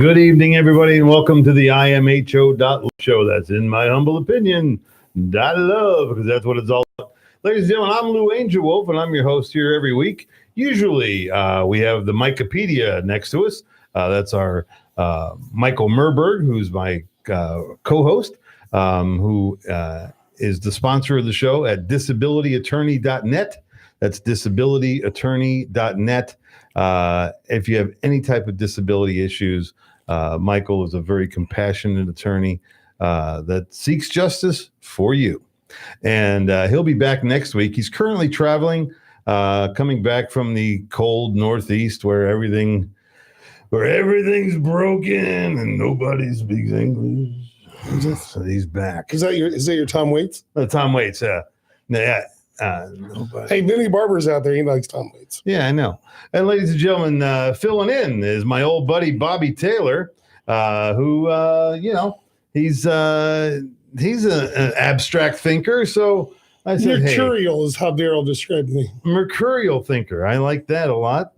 Good evening, everybody, and welcome to the imho.love show. That's, in my humble opinion, .love, because that's what it's all about. Ladies and gentlemen, I'm Lou Angel Wolf, and I'm your host here every week. Usually, we have the Micopedia next to us. That's our Michael Merberg, who's my co-host, who is the sponsor of the show at disabilityattorney.net. That's disabilityattorney.net. If you have any type of disability issues, Michael is a very compassionate attorney that seeks justice for you. And he'll be back next week. He's currently traveling, coming back from the cold Northeast where everything's broken and nobody speaks English. So he's back. Is that your Tom Waits? Tom Waits, yeah. Hey, Vinny Barber's out there. He likes Tom Waits. Yeah, I know. And ladies and gentlemen, filling in is my old buddy Bobby Taylor, who he's an abstract thinker. So I said, mercurial is how Daryl described me. Mercurial thinker. I like that a lot.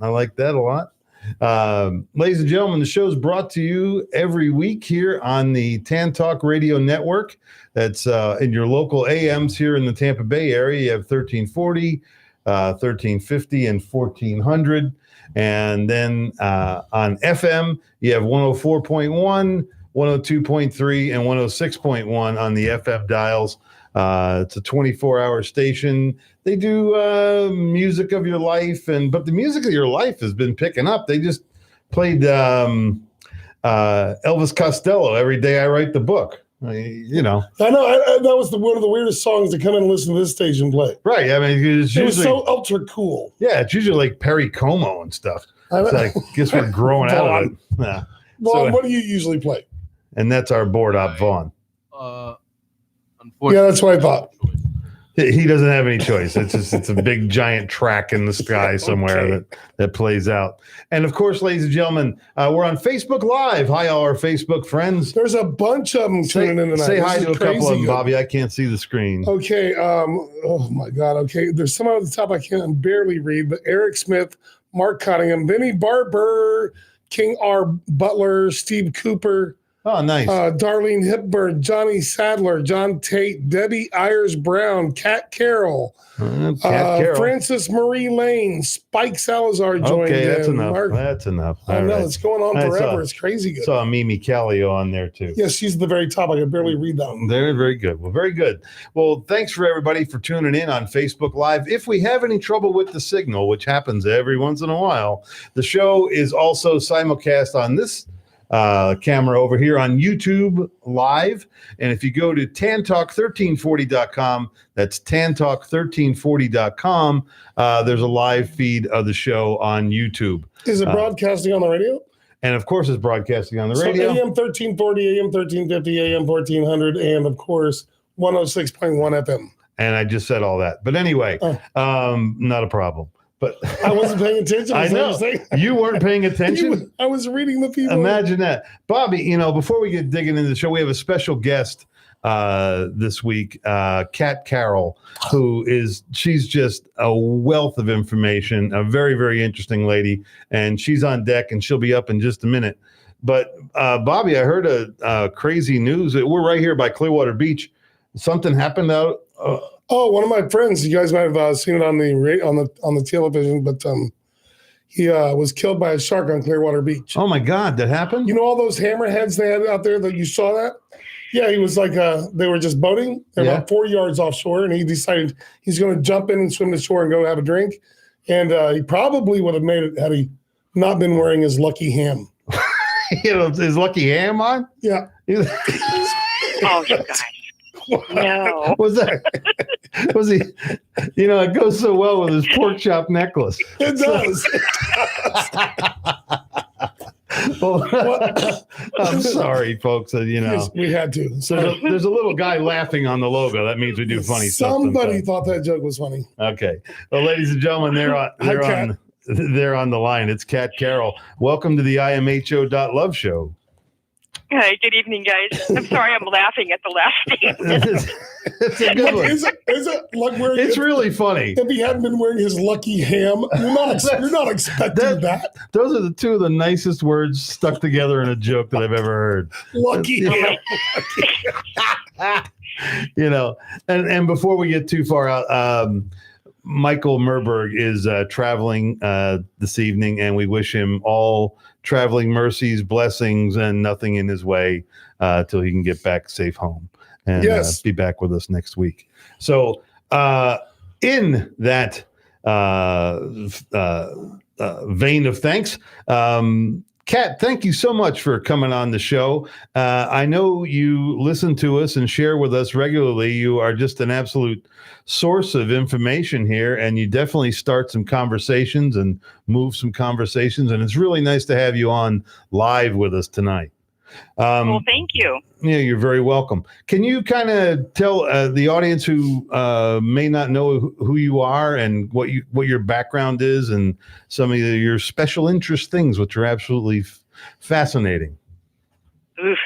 Ladies and gentlemen, the show is brought to you every week here on the Tan Talk Radio Network. That's in your local AMs here in the Tampa Bay area. You have 1340, 1350, and 1400. And then on FM, you have 104.1, 102.3, and 106.1 on the FM dials. It's a 24-hour station. They do music of your life, but the music of your life has been picking up. They just played Elvis Costello, Every Day I Write the Book. I know. That was one of the weirdest songs to come in and listen to this station play. Right. I mean, it was so ultra cool. Yeah, it's usually like Perry Como and stuff. It's like, I guess we're growing out of it. Yeah. Vaughn, what do you usually play? And that's our board op, Vaughn. Yeah, that's what I thought. He doesn't have any choice. It's a big giant track in the sky somewhere that plays out. And of course, ladies and gentlemen, we're on Facebook Live. Hi, all our Facebook friends. There's a bunch of them tuning in tonight. Say hi to a couple of them, Bobby. I can't see the screen. Okay. Oh my God. Okay. There's some at the top I can barely read, but Eric Smith, Mark Cottingham, Vinny Barber, King R. Butler, Steve Cooper. Oh, nice. Darlene Hipburn, Johnny Sadler, John Tate, Debbie Ayers Brown, Kat Carroll, Francis Marie Lane, Spike Salazar joined in. Okay, that's enough. That's enough. I know, it's going on forever. It's crazy good. Saw Mimi Callio on there, too. Yes, she's at the very top. I can barely read that one. Very, very good. Well, very good. Well, thanks for everybody for tuning in on Facebook Live. If we have any trouble with the signal, which happens every once in a while, the show is also simulcast on this camera over here on YouTube Live. And if you go to tantalk1340.com, that's tantalk1340.com, there's a live feed of the show on YouTube. Is it broadcasting on the radio? And of course, it's broadcasting on the radio. AM 1340, AM 1350, AM 1400, and of course, 106.1 FM. And I just said all that. But anyway, not a problem. But I wasn't paying attention. I know. You weren't paying attention. I was reading the people. Imagine that. Bobby, before we get digging into the show, we have a special guest this week, Kat Carroll, she's just a wealth of information, a very, very interesting lady. And she's on deck and she'll be up in just a minute. But Bobby, I heard a crazy news. We're right here by Clearwater Beach. Something happened out. One of my friends, you guys might have seen it on the television, but he was killed by a shark on Clearwater Beach. Oh my God, that happened? You know all those hammerheads they had out there that you saw that? Yeah, he was like they were just boating. They're about 4 yards offshore, and he decided he's going to jump in and swim to shore and go have a drink. And he probably would have made it had he not been wearing his lucky ham. His lucky ham on? Yeah. Oh, you guys. No. Was he, it goes so well with his pork chop necklace. It does. Well, I'm sorry, folks. Yes, we had to. So there's a little guy laughing on the logo. That means we do funny stuff. Somebody thought that joke was funny. Okay. Well, ladies and gentlemen, they're on the line. It's Kat Carroll. Welcome to the imho.love show. Hi, good evening, guys. I'm sorry I'm laughing at the last statement. It's a good one. Is it? like wearing It's really funny. If he hadn't been wearing his lucky ham, you're not expecting that. Those are the two of the nicest words stuck together in a joke that I've ever heard. Lucky ham. You know, and before we get too far out, Michael Merberg is traveling this evening, and we wish him all traveling mercies, blessings, and nothing in his way till he can get back safe home and be back with us next week. So in that vein of thanks, Kat, thank you so much for coming on the show. I know you listen to us and share with us regularly. You are just an absolute source of information here, and you definitely start some conversations and move some conversations, and it's really nice to have you on live with us tonight. Well, thank you. Yeah, you're very welcome. Can you kind of tell the audience who may not know who you are and what your background is and some of your special interest things, which are absolutely fascinating? Oof.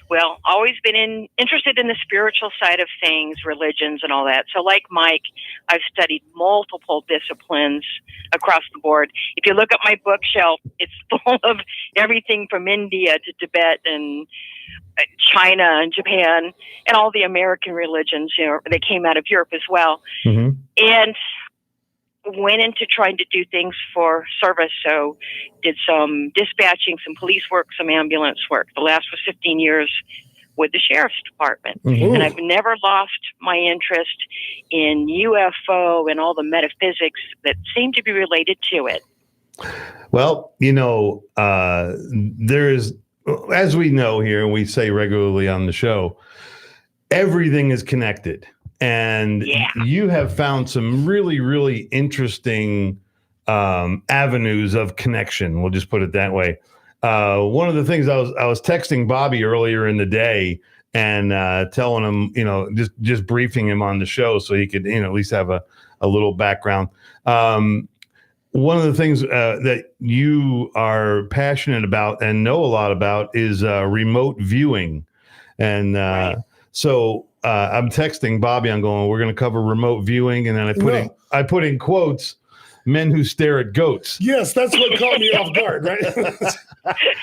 Well, always been interested in the spiritual side of things, religions and all that. So like Mike, I've studied multiple disciplines across the board. If you look at my bookshelf, it's full of everything from India to Tibet and China and Japan and all the American religions, they came out of Europe as well. Mm-hmm. And went into trying to do things for service. So did some dispatching, some police work, some ambulance work. The last was 15 years with the sheriff's department. Mm-hmm. And I've never lost my interest in UFO and all the metaphysics that seem to be related to it. Well, there is, as we know here, and we say regularly on the show, everything is connected. And you have found some really, really interesting avenues of connection. We'll just put it that way. One of the things I was texting Bobby earlier in the day and telling him, just briefing him on the show so he could, at least have a little background. One of the things that you are passionate about and know a lot about is remote viewing. And so I'm texting Bobby. I'm going, we're going to cover remote viewing. And then I put in quotes, men who stare at goats. Yes, that's what caught me off guard, right?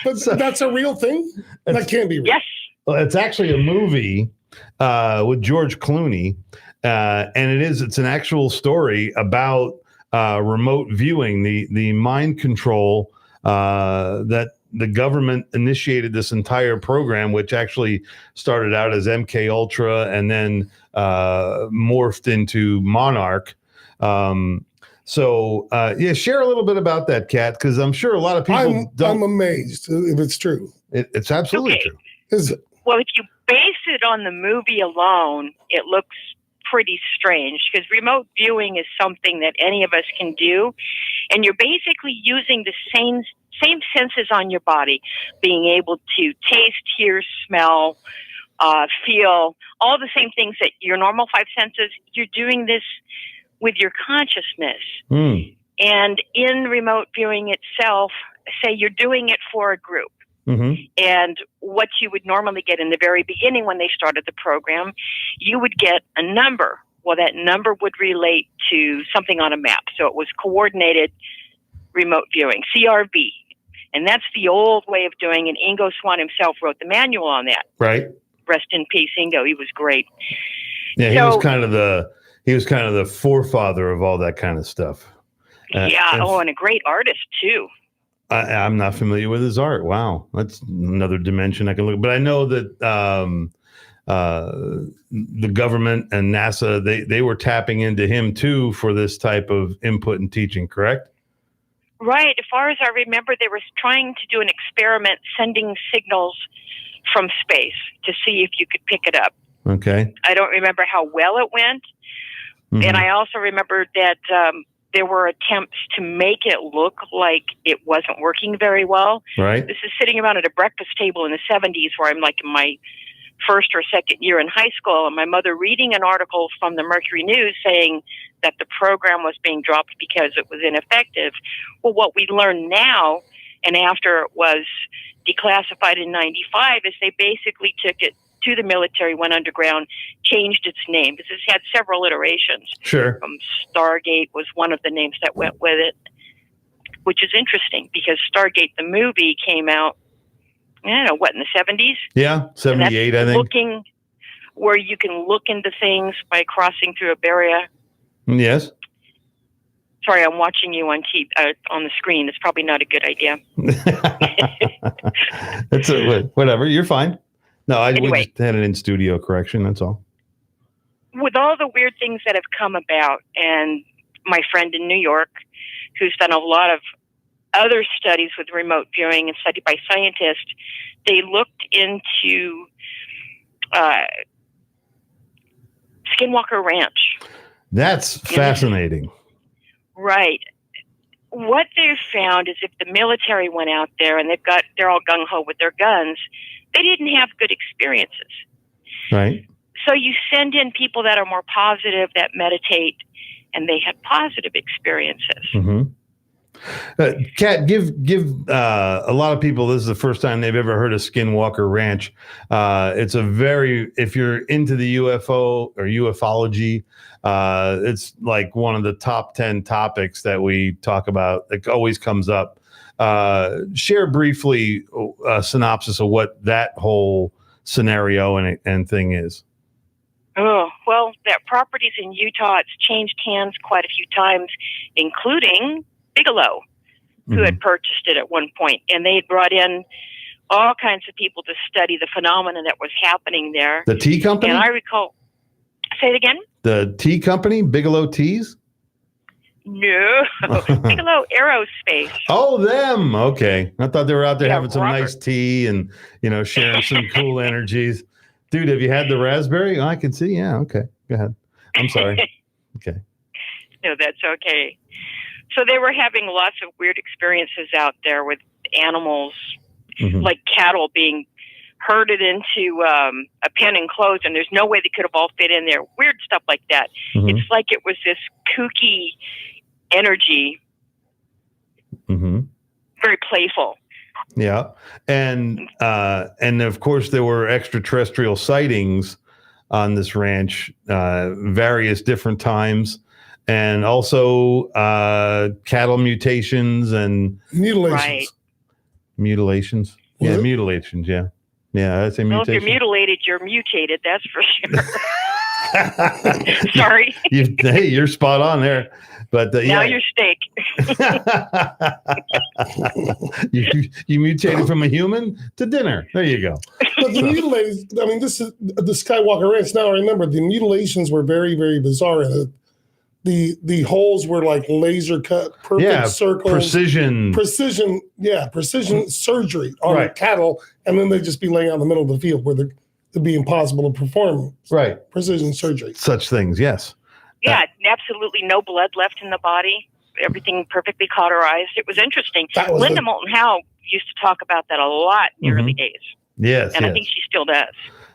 But that's a real thing? That can't be real. Yes. Well, it's actually a movie with George Clooney. And it's an actual story about remote viewing, the mind control that the government initiated this entire program, which actually started out as MK Ultra and then morphed into Monarch. Share a little bit about that, Kat, because I'm sure a lot of people I'm amazed if it's true. It's absolutely true. Is it? Well, if you base it on the movie alone, it looks pretty strange because remote viewing is something that any of us can do, and you're basically using the same senses on your body, being able to taste, hear, smell, feel, all the same things that your normal five senses. You're doing this with your consciousness. And in remote viewing itself, say you're doing it for a group. Mm-hmm. And what you would normally get in the very beginning when they started the program, you would get a number. Well, that number would relate to something on a map. So it was coordinated remote viewing, CRV. And that's the old way of doing it. Ingo Swann himself wrote the manual on that. Right. Rest in peace, Ingo. He was great. Yeah, he was kind of the forefather of all that kind of stuff. And a great artist too. I'm not familiar with his art. Wow, that's another dimension I can look. But I know that the government and NASA they were tapping into him too for this type of input and teaching. Correct? Right. As far as I remember, they were trying to do an experiment, sending signals from space to see if you could pick it up. Okay. I don't remember how well it went, and I also remember that. There were attempts to make it look like it wasn't working very well. Right. This is sitting around at a breakfast table in the 70s where I'm like in my first or second year in high school, and my mother reading an article from the Mercury News saying that the program was being dropped because it was ineffective. Well, what we learn now, and after it was declassified in 95, is they basically took it to the military, went underground, changed its name because it's had several iterations. Sure. Stargate was one of the names that went with it, which is interesting because Stargate, the movie, came out, I don't know, what, in the 70s? Yeah, 78, I think. Looking where you can look into things by crossing through a barrier. Yes. Sorry, I'm watching you on on the screen. It's probably not a good idea. Whatever. You're fine. No, we Anyway. just had an in-studio correction. That's all. With all the weird things that have come about, and my friend in New York, who's done a lot of other studies with remote viewing and studied by scientists, they looked into Skinwalker Ranch. That's fascinating. Right. What they've found is if the military went out there and they're all gung-ho with their guns, they didn't have good experiences. Right. So you send in people that are more positive, that meditate, and they had positive experiences. Mm-hmm. Kat, give a lot of people, this is the first time they've ever heard of Skinwalker Ranch. It's if you're into the UFO or ufology, it's like one of the top 10 topics that we talk about. It always comes up. Share briefly a synopsis of what that whole scenario and thing is. Oh, well, that property's in Utah. It's changed hands quite a few times, including Bigelow, who had purchased it at one point. And they had brought in all kinds of people to study the phenomena that was happening there. The tea company? And I recall, say it again? The tea company, Bigelow Teas? No, Bigelow Aerospace. Oh, them. Okay. I thought they were out there having some Robert. nice tea and, sharing some cool energies. Dude, have you had the raspberry? Oh, I can see. Yeah. Okay. Go ahead. I'm sorry. Okay. No, that's okay. So they were having lots of weird experiences out there with animals, like cattle being herded into a pen and closed, and there's no way they could have all fit in there. Weird stuff like that. It's like it was this kooky energy, very playful. Yeah, and of course there were extraterrestrial sightings on this ranch, various different times. And also cattle mutations and mutilations. Right. Mutilations. Yeah, What? mutilations. Yeah. Yeah, that's a Well, mutation. if you're mutilated, you're mutated. That's for sure. Sorry. You're spot on there. But now you're steak. you mutated from a human to dinner. There you go. But the mutilations, I mean, this is the Skywalker Ranch. Now I remember the mutilations were very, very bizarre. The holes were like laser cut, perfect circles. Precision surgery on cattle, and then they'd just be laying out in the middle of the field where it'd be impossible to perform precision surgery. Such things, yes. Yeah, absolutely no blood left in the body. Everything perfectly cauterized. It was interesting. Linda Moulton Howe used to talk about that a lot in the early days. Yes, and I think she still does.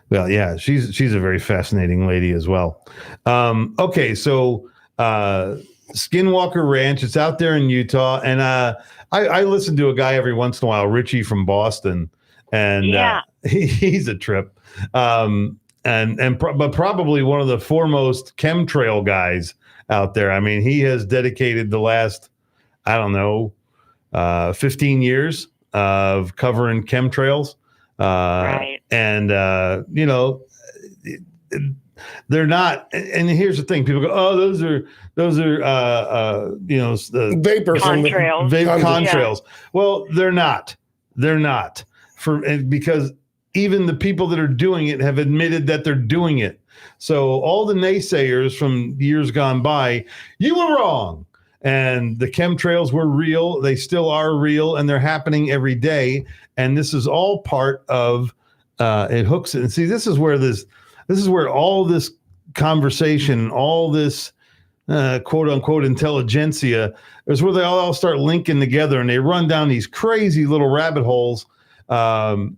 Well, yeah, she's a very fascinating lady as well. Okay, so Skinwalker Ranch, it's out there in Utah, and I listen to a guy every once in a while, Richie from Boston, and he's a trip. But probably one of the foremost chemtrail guys out there. I mean, he has dedicated the last, 15 years of covering chemtrails. And, they're not. And here's the thing. People go, oh, those are the vapor contrails. Contrails. Well, they're not. Because even the people that are doing it have admitted that they're doing it. So all the naysayers from years gone by, you were wrong. And the chemtrails were real. They still are real, and they're happening every day. And this is all part of it hooks it. And see, this is where all this conversation, all this quote unquote intelligentsia, is where they all start linking together, and they run down these crazy little rabbit holes. And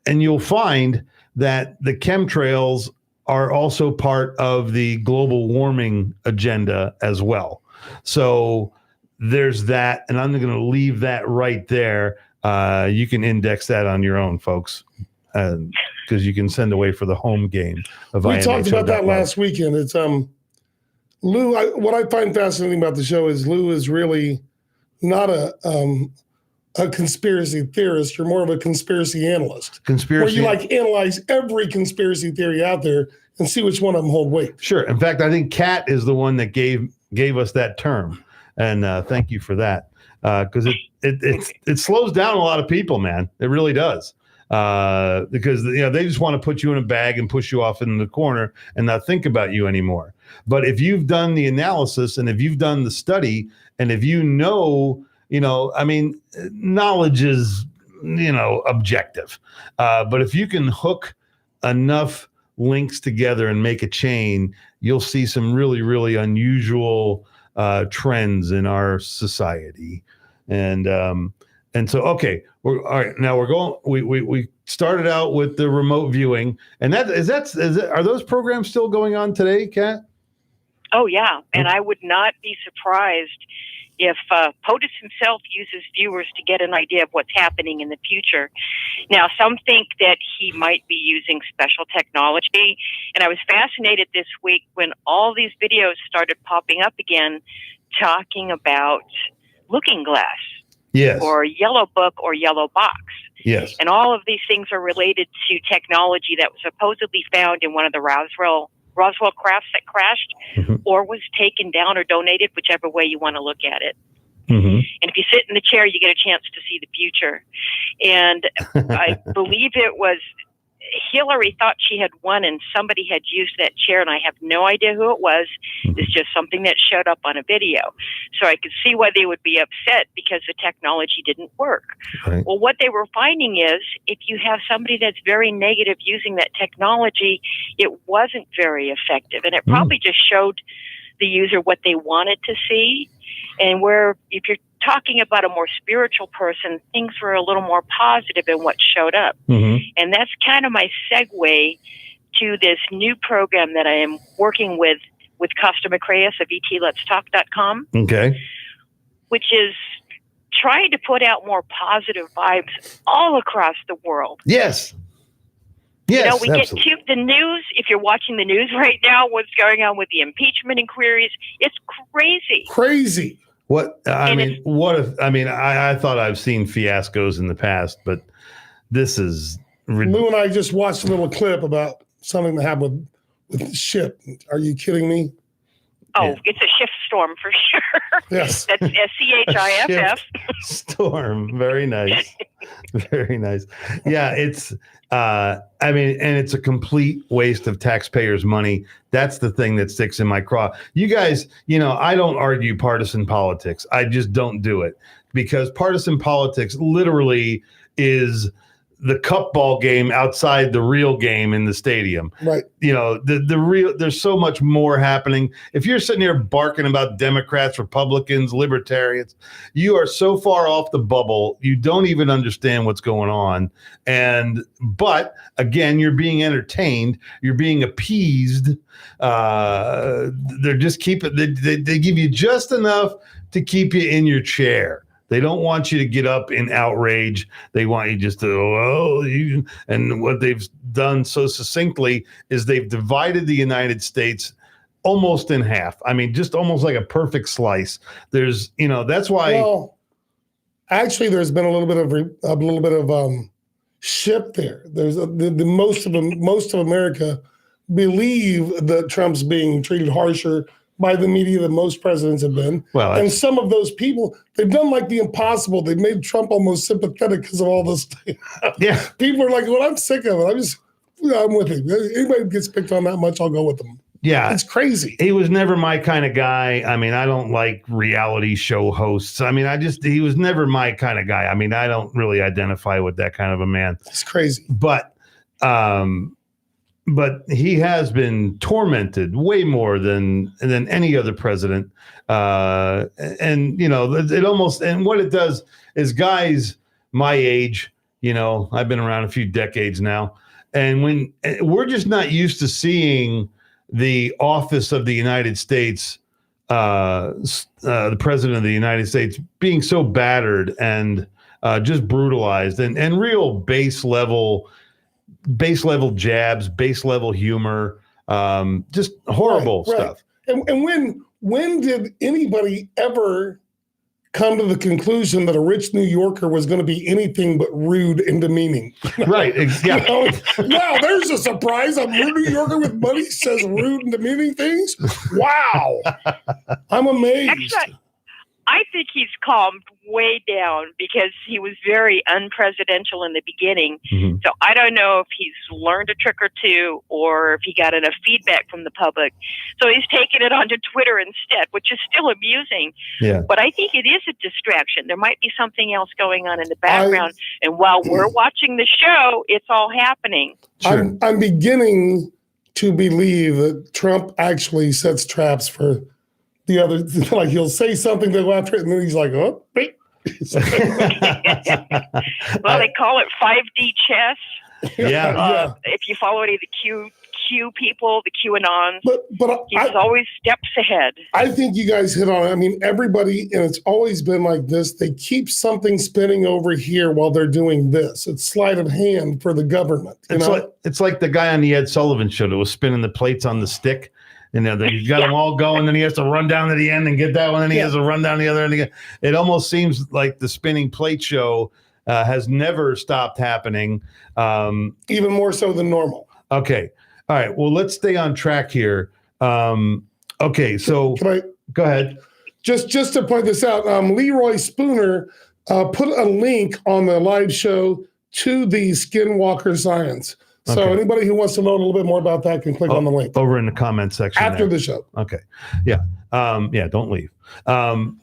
you'll find that the chemtrails are also part of the global warming agenda as well. So there's that, and I'm going to leave that right there. You can index that on your own, folks. because you can send away for the home game of We talked about that imho.love. last weekend. It's Lou. What I find fascinating about the show is Lou is really not a conspiracy theorist. You're more of a conspiracy analyst, where you analyze every conspiracy theory out there and see which one of them hold weight. Sure. In fact, I think Kat is the one that gave us that term, and thank you for that, because it slows down a lot of people, man. It really does, because they just want to put you in a bag and push you off in the corner and not think about you anymore. But if you've done the analysis and if you've done the study and if knowledge is objective, but if you can hook enough links together and make a chain, you'll see some really, really unusual trends in our society. And so, okay, all right. Now we're going. We started out with the remote viewing, and are those programs still going on today, Kat? Oh yeah, and I would not be surprised if POTUS himself uses viewers to get an idea of what's happening in the future. Now, some think that he might be using special technology, and I was fascinated this week when all these videos started popping up again, talking about Looking Glass, yes, or Yellow Book or Yellow Box. Yes. And all of these things are related to technology that was supposedly found in one of the Roswell crafts that crashed, mm-hmm. or was taken down or donated, whichever way you want to look at it. Mm-hmm. And if you sit in the chair, you get a chance to see the future. And I believe it was Hillary thought she had won and somebody had used that chair, and I have no idea who it was. Mm-hmm. It's just something that showed up on a video. So I could see why they would be upset because the technology didn't work. Right. Well, what they were finding is if you have somebody that's very negative using that technology, it wasn't very effective. And it probably just showed the user what they wanted to see. And where if you're talking about a more spiritual person, things were a little more positive in what showed up. Mm-hmm. And that's kind of my segue to this new program that I am working with Costa Macraeus of etletstalk.com. Okay. Which is trying to put out more positive vibes all across the world. Yes. Yes, we absolutely. get to the news. If you're watching the news right now, what's going on with the impeachment inquiries, it's crazy. Crazy. I thought I've seen fiascos in the past, but this is Lou and I just watched a little clip about something that happened with the ship. Are you kidding me? Oh, yeah. It's a shift storm for sure. Yes. That's SCHIFF. Storm. Very nice. Very nice. Yeah, it's and it's a complete waste of taxpayers' money. That's the thing that sticks in my craw. You guys, I don't argue partisan politics. I just don't do it because partisan politics literally is the cup ball game outside the real game in the stadium. Right. The real, there's so much more happening. If you're sitting here barking about Democrats, Republicans, libertarians, you are so far off the bubble. You don't even understand what's going on. But again, you're being entertained. You're being appeased. They're just they give you just enough to keep you in your chair. They don't want you to get up in outrage. They want you just to, and what they've done so succinctly is they've divided the United States almost in half. I mean, just almost like a perfect slice. There's, that's why. Well, actually, there's been a little bit of shift there. There's most of America believe that Trump's being treated harsher by the media than most presidents have been. Well, and some of those people, they've done like the impossible. They've made Trump almost sympathetic because of all this. Yeah. People are like, well, I'm sick of it. I'm with him. Anybody gets picked on that much, I'll go with them. Yeah. It's crazy. He was never my kind of guy. I mean, I don't like reality show hosts. I mean, he was never my kind of guy. I mean, I don't really identify with that kind of a man. It's crazy. But he has been tormented way more than any other president. It almost, and what it does is guys my age, I've been around a few decades now. And when we're just not used to seeing the office of the United States, the president of the United States being so battered and just brutalized and real base level base level jabs, base level humor, just horrible stuff. And when did anybody ever come to the conclusion that a rich New Yorker was going to be anything but rude and demeaning? Right. Yeah. Wow, there's a surprise. A New Yorker with money says rude and demeaning things. Wow. I'm amazed. Actually, I think he's calmed way down because he was very unpresidential in the beginning. Mm-hmm. So I don't know if he's learned a trick or two or if he got enough feedback from the public. So he's taken it onto Twitter instead, which is still amusing. Yeah. But I think it is a distraction. There might be something else going on in the background. And while we're watching the show, it's all happening. Sure. I'm beginning to believe that Trump actually sets traps for the other, like he'll say something, they go after it, and then he's like, oh, wait. Well, they call it 5D chess. Yeah. If you follow any of the Q people, the QAnons, but he's always steps ahead. I think you guys hit on it. I mean, everybody, and it's always been like this, they keep something spinning over here while they're doing this. It's sleight of hand for the government. It's like the guy on the Ed Sullivan show that was spinning the plates on the stick. He's got them all going, then he has to run down to the end and get that one, and he has to run down the other end again. It almost seems like the spinning plate show has never stopped happening. Even more so than normal. Okay. All right. Well, let's stay on track here. Okay. So go ahead. Just to point this out, Leroy Spooner put a link on the live show to the Skinwalker science. So anybody who wants to know a little bit more about that can click on the link. Over in the comment section. After the show. Okay. Yeah. Don't leave. But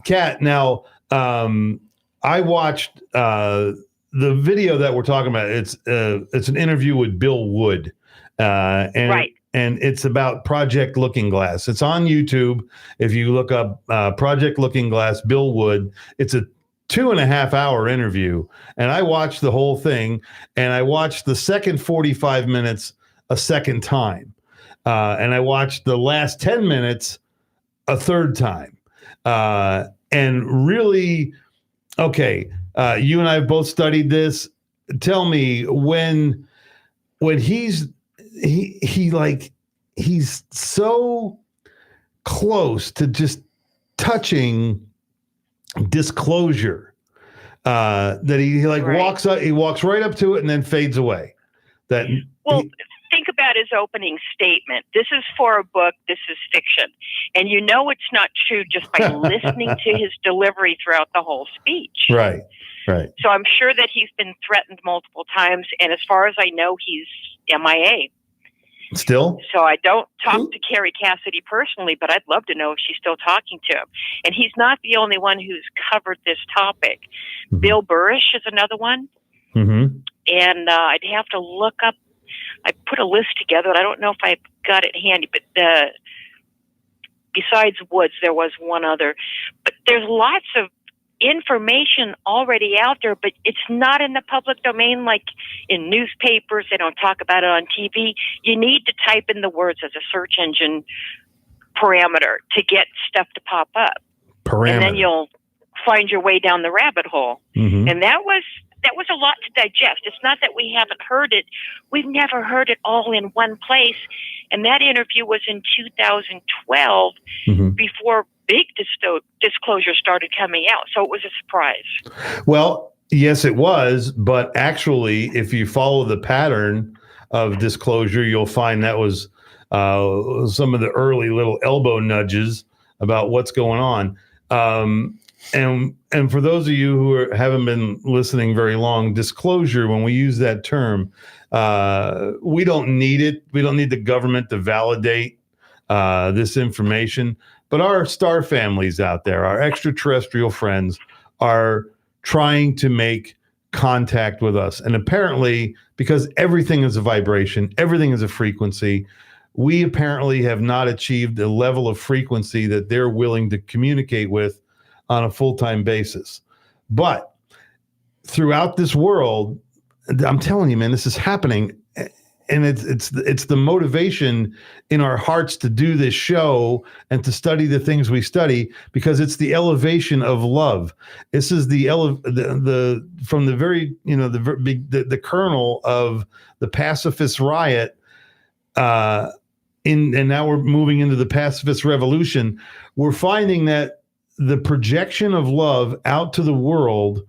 Kat, now I watched the video that we're talking about. It's an interview with Bill Wood. And it's about Project Looking Glass. It's on YouTube. If you look up Project Looking Glass, Bill Wood, it's a 2.5 hour interview, and I watched the whole thing, and I watched the second 45 minutes a second time, and I watched the last 10 minutes a third time, and really, you and I have both studied this. Tell me when he's so close to just touching disclosure that he walks up, he walks right up to it and then fades away. Think about his opening statement. This is for a book. This is fiction. And you know it's not true just by listening to his delivery throughout the whole speech. Right. So I'm sure that he's been threatened multiple times. And as far as I know, he's MIA. Still? So I don't talk to Carrie Cassidy personally, but I'd love to know if she's still talking to him. And he's not the only one who's covered this topic. Mm-hmm. Bill Burrish is another one. Mm-hmm. And I'd have to look up. I put a list together, and I don't know if I got it handy, but besides Woods, there was one other. But there's lots of information already out there, but it's not in the public domain like in newspapers. They don't talk about it on TV. You need to type in the words as a search engine parameter to get stuff to pop up. And then you'll find your way down the rabbit hole. Mm-hmm. And that was a lot to digest. It's not that we haven't heard it. We've never heard it all in one place. And that interview was in 2012 before big disclosure started coming out. So it was a surprise. Well, yes, it was. But actually, if you follow the pattern of disclosure, you'll find that was some of the early little elbow nudges about what's going on. And for those of you who haven't been listening very long, disclosure, when we use that term, we don't need it. We don't need the government to validate this information. But our star families out there, our extraterrestrial friends, are trying to make contact with us. And apparently, because everything is a vibration, everything is a frequency, we apparently have not achieved a level of frequency that they're willing to communicate with on a full-time basis. But throughout this world, I'm telling you, man, this is happening. it's the motivation in our hearts to do this show and to study the things we study, because it's the elevation of love. This is the from the very, the kernel of the pacifist riot, and now we're moving into the pacifist revolution. We're finding that the projection of love out to the world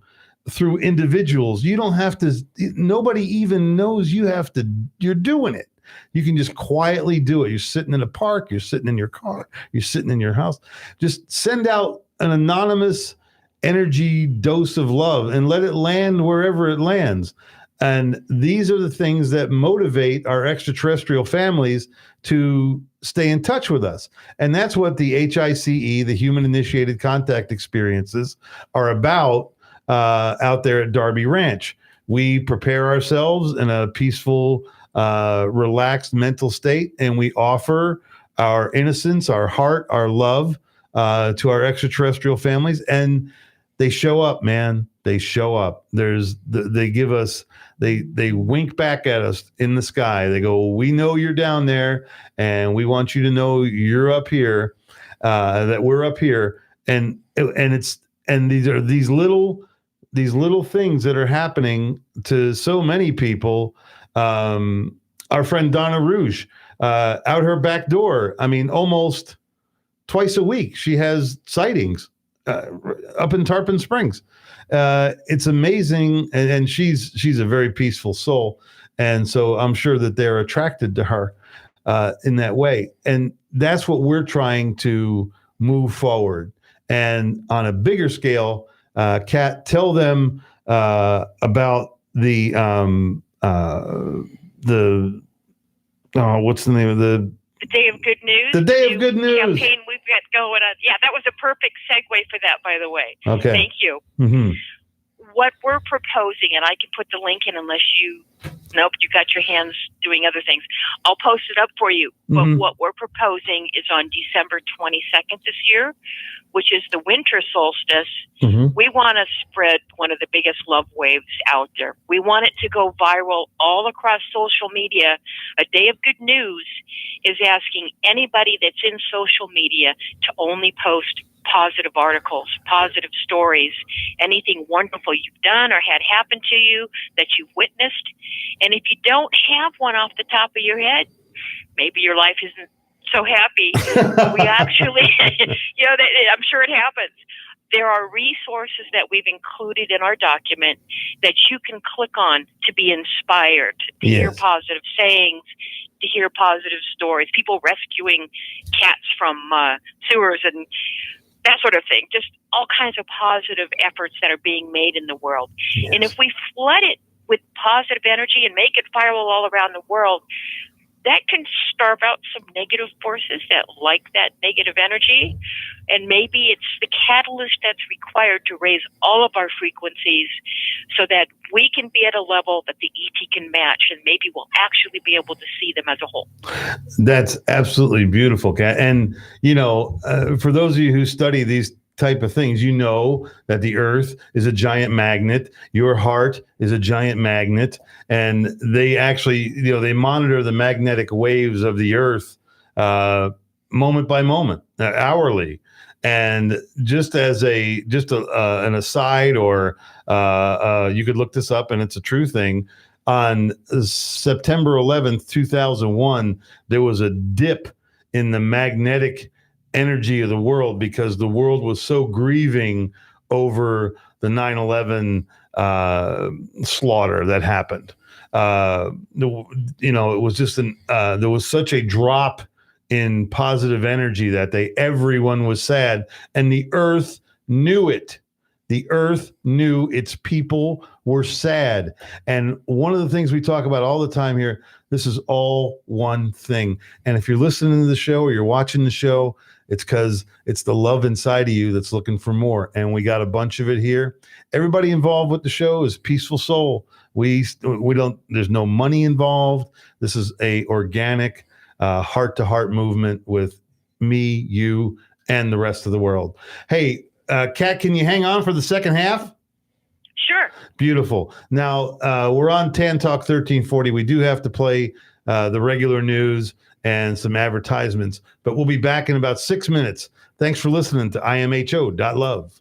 through individuals, you don't have to, nobody even knows you're doing it. You can just quietly do it. You're sitting in a park, you're sitting in your car, you're sitting in your house. Just send out an anonymous energy dose of love and let it land wherever it lands. And these are the things that motivate our extraterrestrial families to stay in touch with us. And that's what the HICE, the Human Initiated Contact Experiences, are about out there at Darby Ranch. We prepare ourselves in a peaceful, relaxed mental state, and we offer our innocence, our heart, our love to our extraterrestrial families. And they show up, man. They show up. They give us, they wink back at us in the sky. They go, we know you're down there, and we want you to know you're up here, that we're up here. And these are these little things that are happening to so many people. Our friend Donna Rouge, out her back door, I mean, almost twice a week, she has sightings up in Tarpon Springs. It's amazing, and she's a very peaceful soul, and so I'm sure that they're attracted to her in that way. And that's what we're trying to move forward. And on a bigger scale, Kat, tell them about the what's the name of the Day of Good News. The Day of Good News campaign we've got going on. Yeah, that was a perfect segue for that, by the way. Okay. Thank you. Mm-hmm. What we're proposing, and I can put the link in unless you got your hands doing other things. I'll post it up for you. Mm-hmm. But what we're proposing is on December 22nd this year, which is the winter solstice. Mm-hmm. We want to spread one of the biggest love waves out there. We want it to go viral all across social media. A Day of Good News is asking anybody that's in social media to only post positive articles, positive stories, anything wonderful you've done or had happen to you that you've witnessed. And if you don't have one off the top of your head, maybe your life isn't so happy. We actually, I'm sure it happens. There are resources that we've included in our document that you can click on to be inspired, to hear positive sayings, to hear positive stories, people rescuing cats from sewers and that sort of thing. Just all kinds of positive efforts that are being made in the world. Yes. And if we flood it with positive energy and make it viral all around the world, that can starve out some negative forces that like that negative energy. And maybe it's the catalyst that's required to raise all of our frequencies so that we can be at a level that the ET can match, and maybe we'll actually be able to see them as a whole. That's absolutely beautiful, Kat. And, for those of you who study these type of things, you know that the earth is a giant magnet. Your heart is a giant magnet. And they actually, they monitor the magnetic waves of the earth moment by moment, hourly. And just as an aside, or you could look this up and it's a true thing, on September 11th, 2001, there was a dip in the magnetic energy of the world because the world was so grieving over the 9/11 slaughter that happened. It was just there was such a drop in positive energy that everyone was sad, and the earth knew it. The earth knew its people were sad. And one of the things we talk about all the time here, this is all one thing. And if you're listening to the show or you're watching the show, it's because it's the love inside of you that's looking for more. And we got a bunch of it here. Everybody involved with the show is peaceful soul. We don't, there's no money involved. This is a organic, heart-to-heart movement with me, you, and the rest of the world. Hey, Kat, can you hang on for the second half? Sure. Beautiful. Now, we're on Tan Talk 1340. We do have to play the regular news and some advertisements, but we'll be back in about 6 minutes. Thanks for listening to imho.love.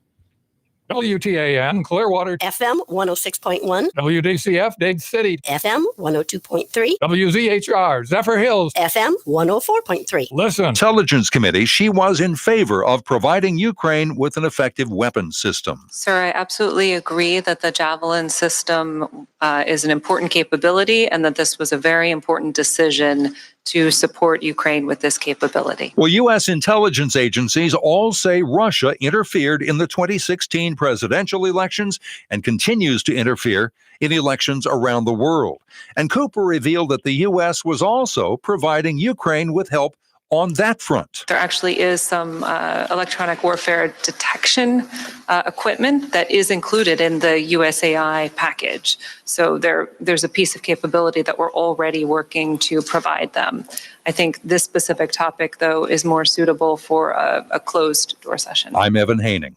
WTAN Clearwater, FM 106.1, WDCF Dade City, FM 102.3, WZHR Zephyr Hills, FM 104.3. Listen. Intelligence Committee, she was in favor of providing Ukraine with an effective weapons system. Sir, I absolutely agree that the Javelin system is an important capability and that this was a very important decision to support Ukraine with this capability. Well, U.S. intelligence agencies all say Russia interfered in the 2016 presidential elections and continues to interfere in elections around the world. And Cooper revealed that the U.S. was also providing Ukraine with help on that front. There actually is some electronic warfare detection equipment that is included in the USAI package. So there's a piece of capability that we're already working to provide them. I think this specific topic, though, is more suitable for a closed door session. I'm Evan Haining.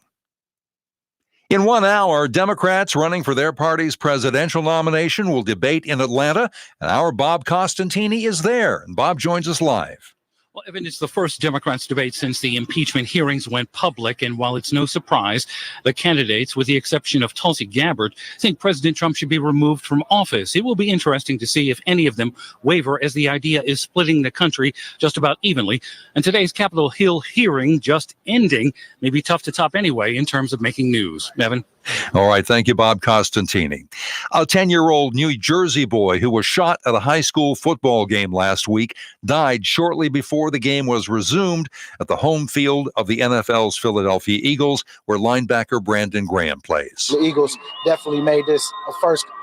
In 1 hour, Democrats running for their party's presidential nomination will debate in Atlanta, and our Bob Costantini is there. And Bob joins us live. Well, Evan, it's the first Democrats debate since the impeachment hearings went public. And while it's no surprise, the candidates, with the exception of Tulsi Gabbard, think President Trump should be removed from office. It will be interesting to see if any of them waver, as the idea is splitting the country just about evenly. And today's Capitol Hill hearing just ending may be tough to top anyway in terms of making news. Evan? All right. Thank you, Bob Costantini. A 10-year-old New Jersey boy who was shot at a high school football game last week died shortly before the game was resumed at the home field of the NFL's Philadelphia Eagles, where linebacker Brandon Graham plays. The Eagles definitely made this a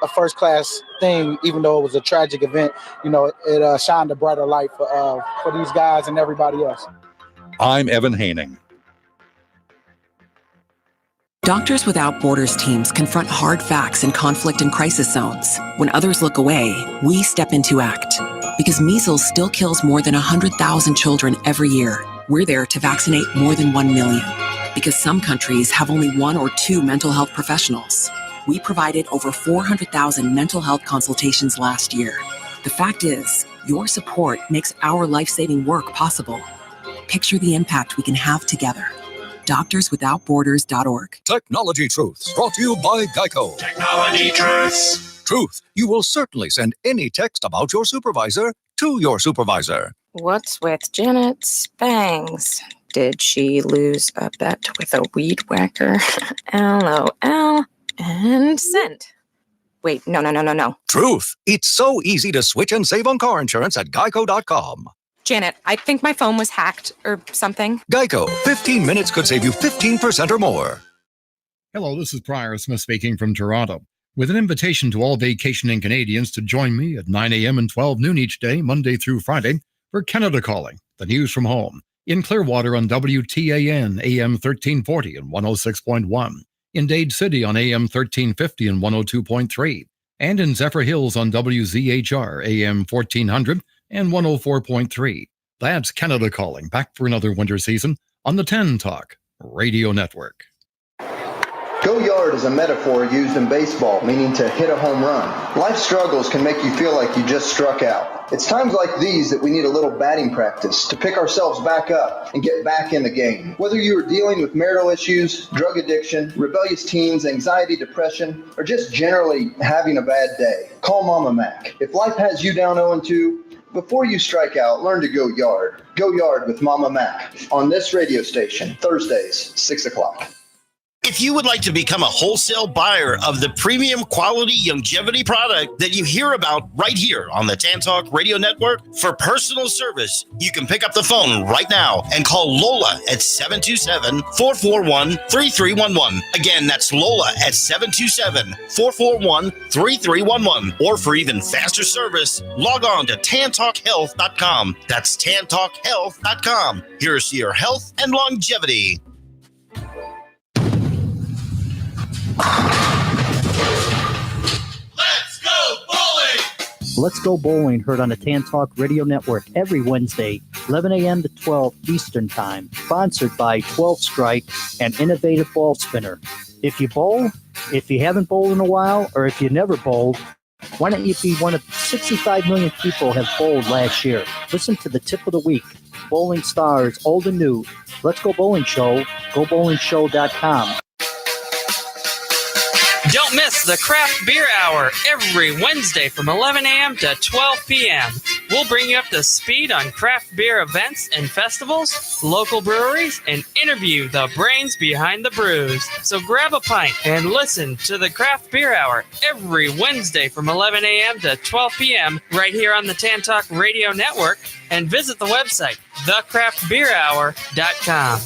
first class thing, even though it was a tragic event. You know, it shined a brighter light for these guys and everybody else. I'm Evan Haining. Doctors Without Borders teams confront hard facts in conflict and crisis zones. When others look away, we step in to act. Because measles still kills more than 100,000 children every year, we're there to vaccinate more than 1 million. Because some countries have only 1 or 2 mental health professionals. We provided over 400,000 mental health consultations last year. The fact is, your support makes our life-saving work possible. Picture the impact we can have together. DoctorsWithoutBorders.org. Technology Truths, brought to you by Geico. Technology Truths. Truth. You will certainly send any text about your supervisor to your supervisor. What's with Janet's bangs? Did she lose a bet with a weed whacker? LOL. And send. Wait, no. Truth. It's so easy to switch and save on car insurance at Geico.com. Janet, I think my phone was hacked or something. Geico. 15 minutes could save you 15% or more. Hello, this is Prior Smith speaking from Toronto, with an invitation to all vacationing Canadians to join me at 9 a.m. and 12 noon each day, Monday through Friday, for Canada Calling, the news from home, in Clearwater on WTAN AM 1340 and 106.1, in Dade City on AM 1350 and 102.3, and in Zephyr Hills on WZHR AM 1400 and 104.3. That's Canada Calling, back for another winter season on the 10 Talk Radio Network. Go yard is a metaphor used in baseball, meaning to hit a home run. Life struggles can make you feel like you just struck out. It's times like these that we need a little batting practice to pick ourselves back up and get back in the game. Whether you are dealing with marital issues, drug addiction, rebellious teens, anxiety, depression, or just generally having a bad day, call Mama Mac. If life has you down 0-2, before you strike out, learn to go yard. Go yard with Mama Mac on this radio station, Thursdays, 6 o'clock. If you would like to become a wholesale buyer of the premium quality longevity product that you hear about right here on the Tan Talk Radio Network for personal service, you can pick up the phone right now and call Lola at 727-441-3311. Again, that's Lola at 727-441-3311. Or for even faster service, log on to tantalkhealth.com. That's tantalkhealth.com. Here's to your health and longevity. Let's go bowling! Let's Go Bowling, heard on the Tan Talk Radio Network every Wednesday, 11 a.m. to 12 Eastern Time. Sponsored by 12 Strike and Innovative Ball Spinner. If you bowl, If you haven't bowled in a while, or if you never bowled, why don't you be one of 65 million people have bowled last year? Listen to the tip of the week. Bowling stars, old and new. Let's Go Bowling Show. GoBowlingShow.com. Don't miss the Craft Beer Hour every Wednesday from 11 a.m. to 12 p.m. We'll bring you up to speed on craft beer events and festivals, local breweries, and interview the brains behind the brews. So grab a pint and listen to the Craft Beer Hour every Wednesday from 11 a.m. to 12 p.m. right here on the Tan Talk Radio Network, and visit the website, thecraftbeerhour.com.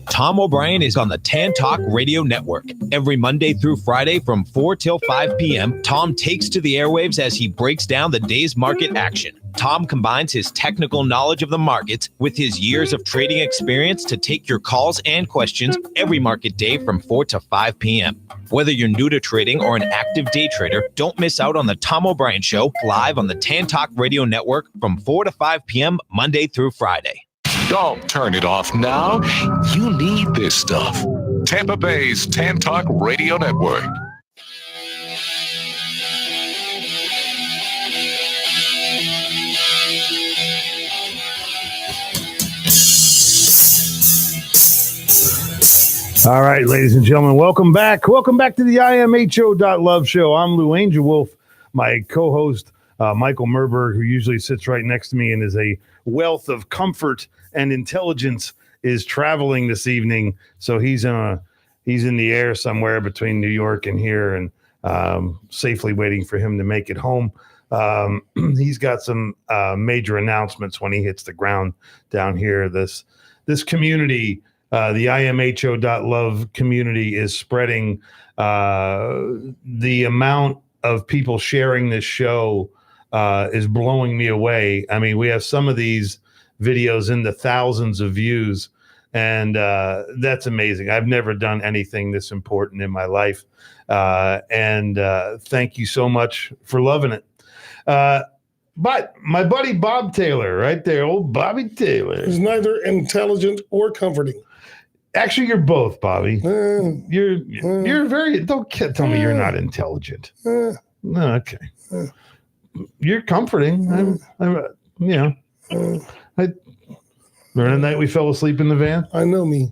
Tom O'Brien is on the Tan Talk Radio Network. Every Monday through Friday from 4 till 5 p.m., Tom takes to the airwaves as he breaks down the day's market action. Tom combines his technical knowledge of the markets with his years of trading experience to take your calls and questions every market day from 4 to 5 p.m. Whether you're new to trading or an active day trader, don't miss out on the Tom O'Brien Show live on the Tan Talk Radio Network from 4 to 5 p.m. Monday through Friday. Don't turn it off now. You need this stuff. Tampa Bay's Tan Talk Radio Network. All right, ladies and gentlemen, welcome back. Welcome back to the imho.love show. I'm Lou Angel Wolf, my co-host, Michael Merberg, who usually sits right next to me and is a wealth of comfort and intelligence, is traveling this evening. So he's in the air somewhere between New York and here, and safely waiting for him to make it home. He's got some major announcements when he hits the ground down here. This community, the imho.love community, is spreading. The amount of people sharing this show is blowing me away. I mean, we have some of these videos in the thousands of views, and that's amazing. I've never done anything this important in my life, and thank you so much for loving it. But my buddy Bob Taylor, right there, old Bobby Taylor, is neither intelligent or comforting. Actually, you're both, Bobby. You're very. Don't tell me you're not intelligent. No, okay. You're comforting. Remember the night we fell asleep in the van? I know me.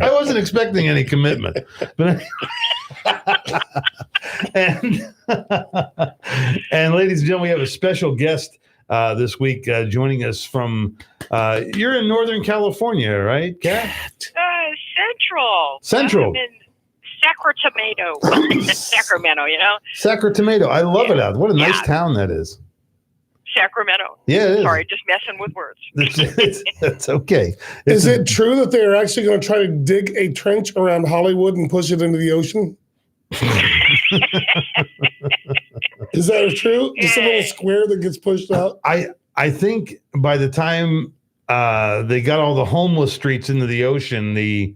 I wasn't expecting any commitment, but and ladies and gentlemen, we have a special guest this week joining us from. You're in Northern California, right, Kat? Central. Central. I'm in Sacramento, Sacramento. I love it out. What a nice town that is. Sacramento. Yeah, it is. Sorry, just messing with words. That's okay. Is it true that they're actually going to try to dig a trench around Hollywood and push it into the ocean? Is that true? Just a little square that gets pushed out? I think by the time they got all the homeless streets into the ocean, the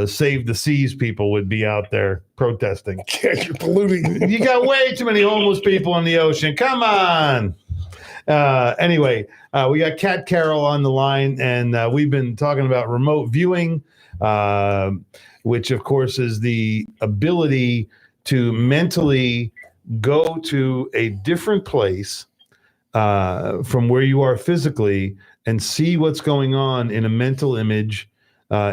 Save the Seas people would be out there protesting. Yeah, you're polluting. You got way too many homeless people in the ocean. Come on. Anyway, we got Kat Carroll on the line, and we've been talking about remote viewing, which, of course, is the ability to mentally go to a different place from where you are physically and see what's going on in a mental image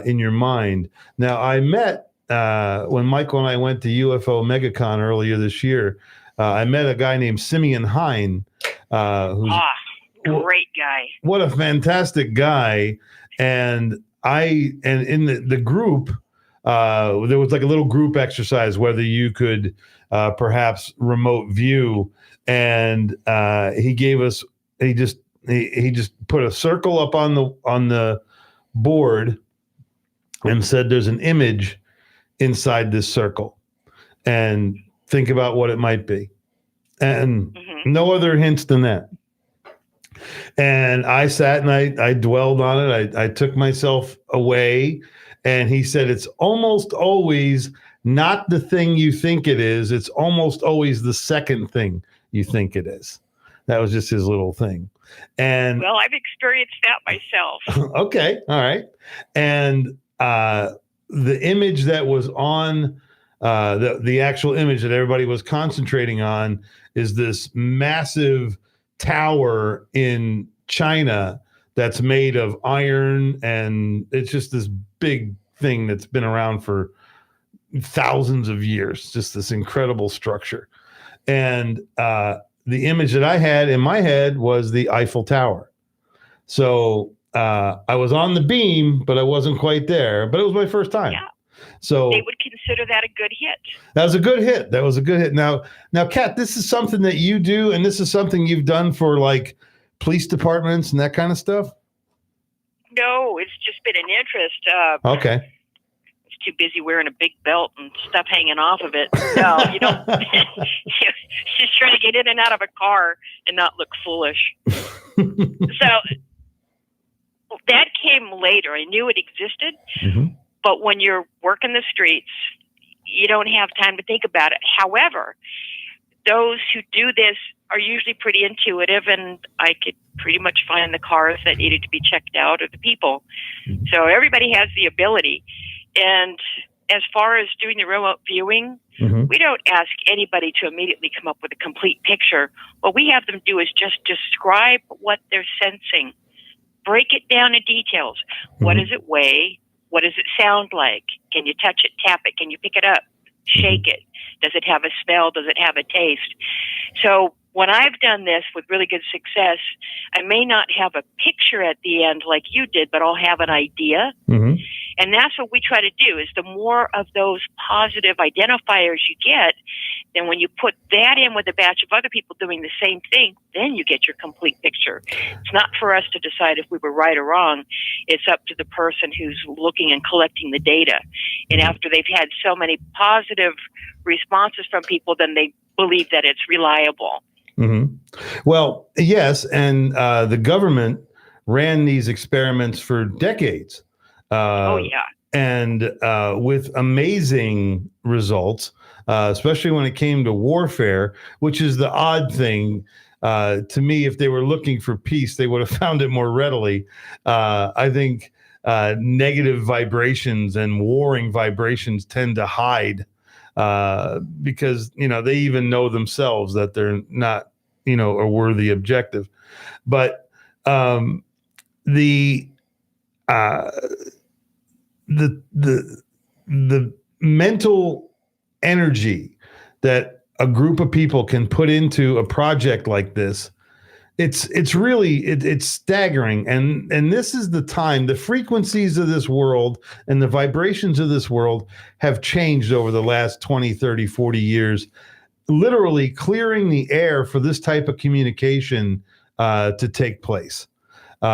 in your mind. Now, I met when Michael and I went to UFO MegaCon earlier this year. I met a guy named Simeon Hine, who's great guy. What a fantastic guy! And in the group, there was like a little group exercise whether you could perhaps remote view, and he just put a circle up on the board and said there's an image inside this circle, and think about what it might be. And no other hints than that. And I sat and I dwelled on it. I took myself away, and he said it's almost always not the thing you think it is. It's almost always the second thing you think it is. That was just his little thing. And Well, I've experienced that myself. okay, all right. And the image that was on the actual image that everybody was concentrating on is this massive tower in China that's made of iron, and it's just this big thing that's been around for thousands of years, just this incredible structure. And the image that I had in my head was the Eiffel Tower. So I was on the beam, but I wasn't quite there. But it was my first time. Yeah. So they would consider that a good hit. That was a good hit. That was a good hit. Now, Kat, this is something that you do, and this is something you've done for like police departments and that kind of stuff? No, it's just been an interest. Okay. Too busy wearing a big belt and stuff hanging off of it. No, you don't. She's trying to get in and out of a car and not look foolish. So that came later. I knew it existed, but when you're working the streets, you don't have time to think about it. However, those who do this are usually pretty intuitive, and I could pretty much find the cars that needed to be checked out or the people. So everybody has the ability. And as far as doing the remote viewing, we don't ask anybody to immediately come up with a complete picture. What we have them do is just describe what they're sensing. Break it down in details. What does it weigh? What does it sound like? Can you touch it, tap it? Can you pick it up? Shake it? Does it have a smell? Does it have a taste? So when I've done this with really good success, I may not have a picture at the end like you did, but I'll have an idea. And that's what we try to do, is the more of those positive identifiers you get, then when you put that in with a batch of other people doing the same thing, then you get your complete picture. It's not for us to decide if we were right or wrong. It's up to the person who's looking and collecting the data. And after they've had so many positive responses from people, then they believe that it's reliable. Well, yes, and the government ran these experiments for decades. And with amazing results, especially when it came to warfare, which is the odd thing. To me, if they were looking for peace, they would have found it more readily. I think negative vibrations and warring vibrations tend to hide because, they even know themselves that they're not, a worthy objective. But the mental energy that a group of people can put into a project like this, it's really staggering. And this is the time, the frequencies of this world and the vibrations of this world have changed over the last 20, 30, 40 years, literally clearing the air for this type of communication to take place. There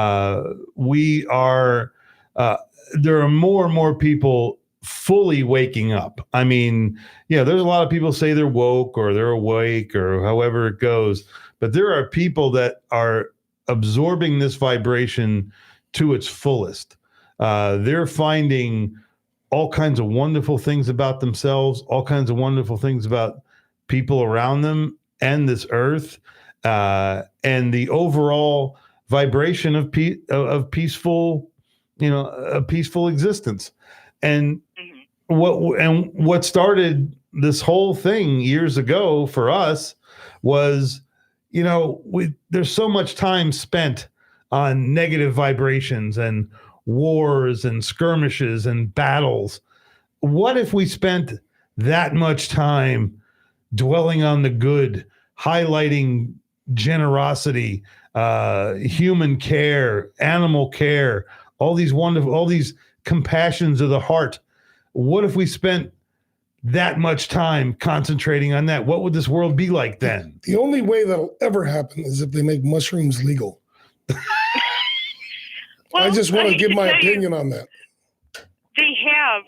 are more and more people fully waking up. I mean, there's a lot of people say they're woke or they're awake or however it goes, but there are people that are absorbing this vibration to its fullest. They're finding all kinds of wonderful things about themselves, all kinds of wonderful things about people around them and this earth, and the overall vibration of peaceful, a peaceful existence. And what started this whole thing years ago for us was, there's so much time spent on negative vibrations and wars and skirmishes and battles. What if we spent that much time dwelling on the good, highlighting generosity, human care, animal care, all these compassions of the heart? What if we spent that much time concentrating on that? What would this world be like then? The only way that'll ever happen is if they make mushrooms legal. I just want to give my opinion on that. They have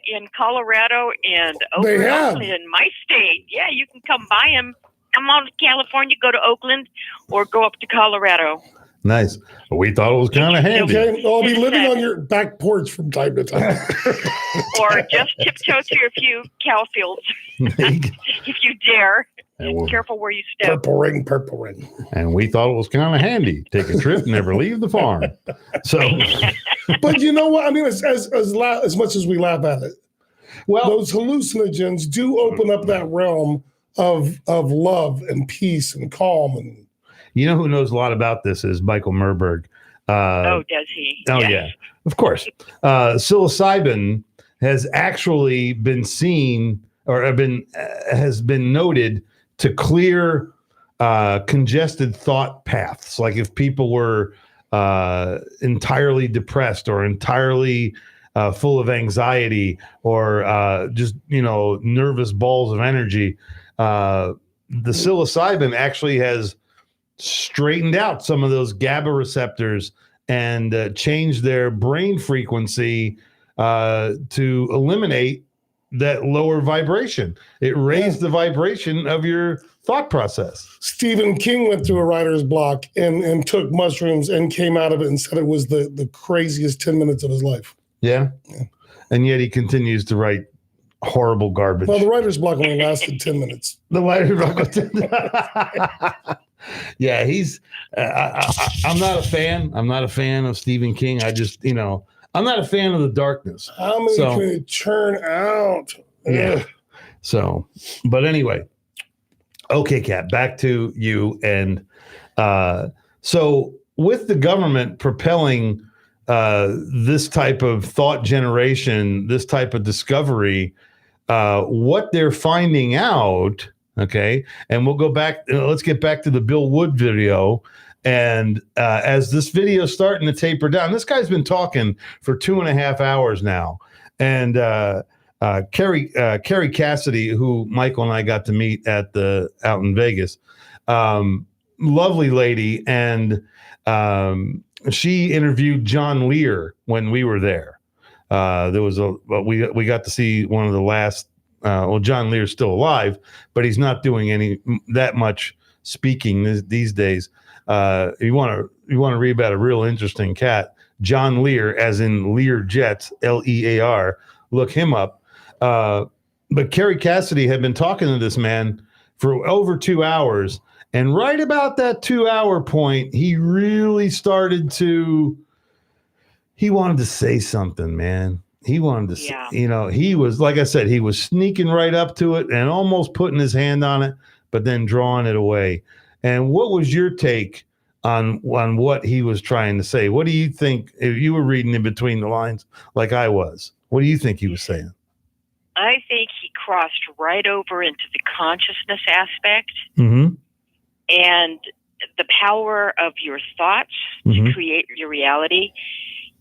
in Colorado and Oakland in my state. Yeah, you can come buy them. Come on to California, go to Oakland, or go up to Colorado. Nice. We thought it was kind of handy. Okay, I'll be living on your back porch from time to time. Or just tiptoe through a few cow fields, if you dare. And careful where you step. Purple ring. And we thought it was kind of handy. Take a trip, never leave the farm. So, but you know what? I mean, as much as we laugh at it, well, those hallucinogens do open up that realm of love and peace and calm. And you know who knows a lot about this is Michael Merberg. Does he? Oh, Yes. yeah, of course. Psilocybin has actually been seen or has been noted to clear congested thought paths. Like if people were entirely depressed or entirely full of anxiety or just, nervous balls of energy, the psilocybin actually has straightened out some of those GABA receptors and changed their brain frequency to eliminate that lower vibration. It raised the vibration of your thought process. Stephen King went through a writer's block and took mushrooms and came out of it and said it was the craziest 10 minutes of his life. Yeah. And yet he continues to write horrible garbage. Well, the writer's block only lasted 10 minutes. The writer's block was 10 minutes. Yeah, he's I'm not a fan. I'm not a fan of Stephen King. I just, I'm not a fan of the darkness. How many can it churn out? Yeah. Ugh. So, but anyway, okay, Kat, back to you. And so with the government propelling this type of thought generation, this type of discovery, what they're finding out, okay, and we'll go back, let's get back to the Bill Wood video. And as this video is starting to taper down, this guy's been talking for 2.5 hours now. And Carrie Cassidy, who Michael and I got to meet out in Vegas, lovely lady, and she interviewed John Lear when we were there. There was we got to see one of the last. John Lear's still alive, but he's not doing that much speaking these days. You want to read about a real interesting cat, John Lear, as in Lear Jets, Lear. Look him up. But Carrie Cassidy had been talking to this man for over 2 hours, and right about that 2-hour point, he really started to. He wanted to say something, man. He wanted to, he was, like I said, he was sneaking right up to it and almost putting his hand on it, but then drawing it away. And what was your take on what he was trying to say? What do you think, if you were reading in between the lines like I was, what do you think he was saying? I think he crossed right over into the consciousness aspect Mm-hmm. and the power of your thoughts to create your reality.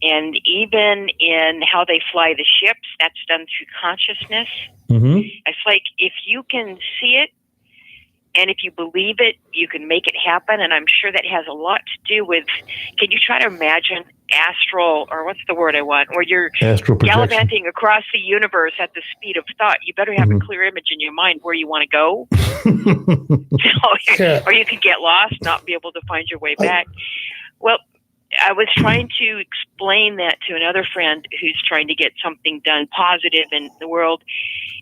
And even in how they fly the ships, that's done through consciousness. Mm-hmm. It's like if you can see it and if you believe it, you can make it happen. And I'm sure that has a lot to do with, can you try to imagine astral, or what's the word I want, where you're gallivanting across the universe at the speed of thought? You better have a clear image in your mind where you want to go. Or you could get lost, not be able to find your way back. Well, I was trying to explain that to another friend who's trying to get something done positive in the world,